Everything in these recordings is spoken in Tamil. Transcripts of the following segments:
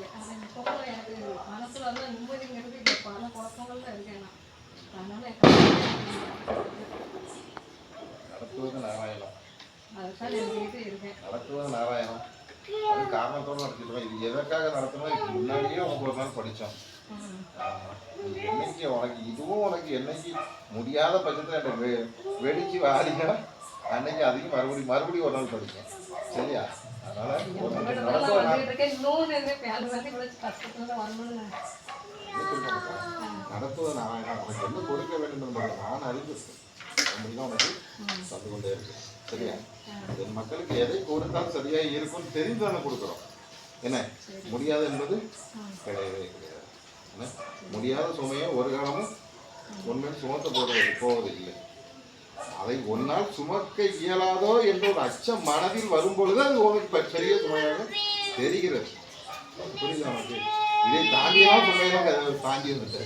இருக்கேன். ஆனால் இப்போ கூட எனக்கு மனசில் வந்து நிம்மதிங்கிறது இப்போ பல குழப்பங்கள்ல இருக்கேன் நான். அதனால நடத்துவது நாராயணம். அதுதான் எழுதிக்கிட்டு இருக்கேன். நடத்துவது நாராயணம். அது காரணத்தோடு நடத்திடுவோம். இது எதற்காக நடத்தணும்? இதுக்கு முன்னாடியே உனக்கு ஒரு நாள் படித்தோம். என்னைக்கு உனக்கு இதுவும் உனக்கு என்னைக்கு முடியாத பட்சத்தில் எனக்கு வெடிச்சு வாடினா அன்னைக்கு அதையும் மறுபடியும் ஒரு நாள் படித்தேன். சரியா? அதனால நடத்துவது நாராயணம். உனக்கு என்ன கொடுக்க வேண்டும் என்பதை நான் அறிந்திருக்கேன். அப்படிதான் உனக்கு தந்து கொண்டே இருக்கு. சரியா? என் மக்களுக்கு எதை கொடுத்தால் சரியா இருக்கும்னு தெரிந்து தானே கொடுக்குறோம். என்ன முடியாது என்பது கிடையவே கிடையாது. முடியாத சுமையை ஒரு காலமும் ஒன்மேல் சுமத்த போவதில்லை. அதை ஒன்னால் சுமக்க இயலாதோ என்ற ஒரு அச்சம் மனதில் வரும்பொழுது அது உங்களுக்கு பெரிய சுமையாக தெரிகிறது. புரியுது நமக்கு? இதை தாண்டியெல்லாம் சுமையெல்லாம் தாண்டி வந்துட்டு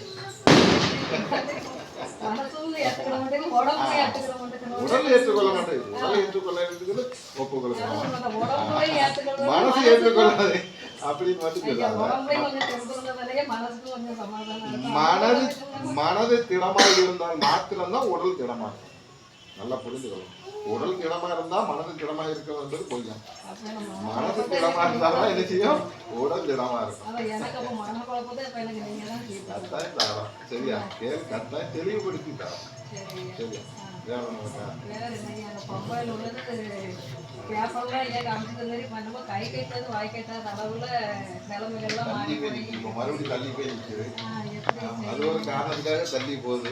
உடல் ஏற்றுக்கொள்ள மாட்டேங்குது. உடல் ஏற்றுக்கொள்ள இருக்குது ஒப்புக்கொள்ள மனசு ஏற்றுக்கொள்ளாது அப்படின்னு மட்டும் மனது திடமாக இருந்தால் மாத்திரம்தான் உடல் திடமாக. நல்லா புரிந்துக்கணும். உடல் திடமா இருந்தா மனது திடமா இருக்க என்பது பொய்யம். மனது திடமா இருந்தாலும் என்ன செய்யும்? உடல் திடமா இருக்கும். கட்டாயம் தரோம். சரியா? கட்டாயம் தெளிவுபடுத்தி தரோம். சரியா? வேற மறுபடியும் தள்ளி போய் நிற்குது. அது ஒரு காரணத்துக்காக தள்ளி போகுது.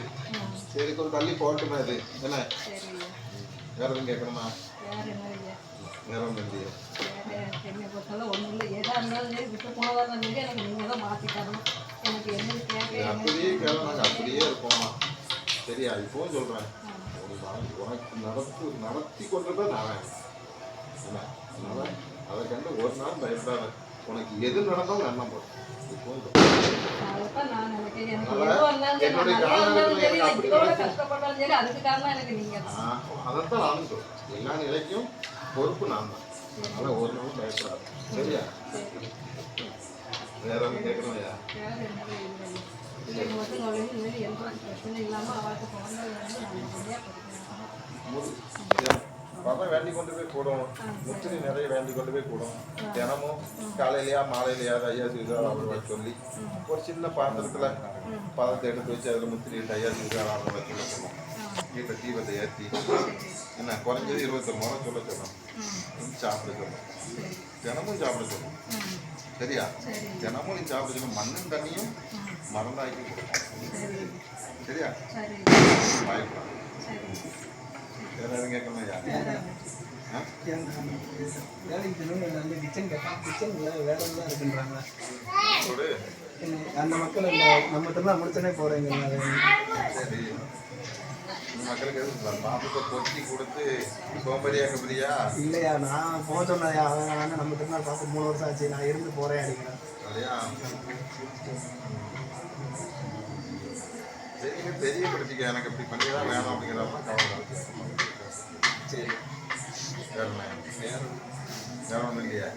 சரி, கொஞ்சம் தள்ளி போட்டுமே. அது என்ன வேற எதுவும் கேட்கணுமா? வேற ஒன்றும் இல்லையா? அப்படியே கேட்க நாங்கள் அப்படியே இருப்போம்மா. சரியா? இப்போவும் சொல்றேன், உனக்கு நடத்தி கொண்டிருப்ப நாராயணன். என்ன அதனால அதை கண்டு ஒரு நாள் பயப்படாத. உனக்கு எது நடந்தாலும் எண்ணம் போடும். என்னுடைய அதைத்தான் நானும் சொல்றேன். எல்லா நிலைக்கும் பொறுப்பு நான் தான். அதனால ஒரு நாளும் பயப்படாது. சரியா? வேற ஒன்றும் கேட்கணும்யா? பதம் வேண்டி கொண்டு போய் கூடும். முத்திரி நிறைய வேண்டி கொண்டு போய் கூடும். தினமும் காலையிலையா மாலையிலையாவது ஐயா செய்தால் சொல்லி ஒரு சின்ன பாத்திரத்துல பதத்தை எடுத்து வச்சு அதில் முத்திரி ஐயா செய்தால் அவங்க சொல்லணும். வீட்டில் தீபத்தை ஏற்றி என்ன குறைஞ்சது 21 முறை சொல்ல சொல்லணும். சாப்பிட சொல்லணும். தினமும் சாப்பிட சொல்லணும். சரியா? தினமும் நீ சாப்பிட சொல்லணும். மண்ணும் தண்ணியும் மறந்தாக்கி கொடுக்கும். சரியா? பயப்படாது. வேற எதுவும் கேட்கணும் ஐயா? அந்த மக்கள் நம்ம முடிச்சனே போறேங்க. மக்களுக்கு எதுவும் பாப்புக்கு பொட்டி கொடுத்து சோம்பரியாக்கப்பிரியா? இல்லையா, நான் போக சொன்னதையா. அவங்க நம்ம திருநாள் பார்த்து 3 வருஷம் ஆச்சு. நான் இருந்து போறேன் அப்படிங்கிறேன். இல்லையா? சரி, தெரியப்படுத்திக்க. எனக்கு இப்படி பண்ணி தான் வேணும் அப்படிங்கிறப்ப கவலை. சரி, வேற வேற ஒன்றும் இல்லையா?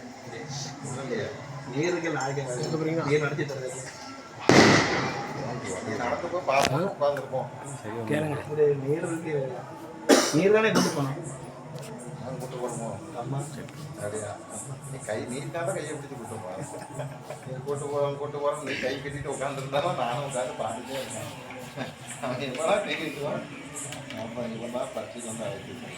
ஒன்றும் இல்லையா? நீருக்கு நீர் நடத்தி தரது. நீ நடந்துப்போ பார்ப்போம், உட்காந்துருப்போம். நீர் இருக்கு. நீர் தானே கூட்டு போனோம். நாங்கள் கூட்டு போகணுமோ? ஆமாம். சரியா? நீ நீட்டாக கையை பிடிச்சி கூட்டு போகிறேன். நீ கூட்டு போகிறோம். நீ கை கட்டிட்டு உட்காந்துருந்தாலும் நானும் உட்காந்து பார்த்துட்டே இருக்கேன். அவன் எப்படா பேசிக்குவான். நம்ம இவன் தான் பறிச்சு வந்து அழைச்சிருக்கேன்.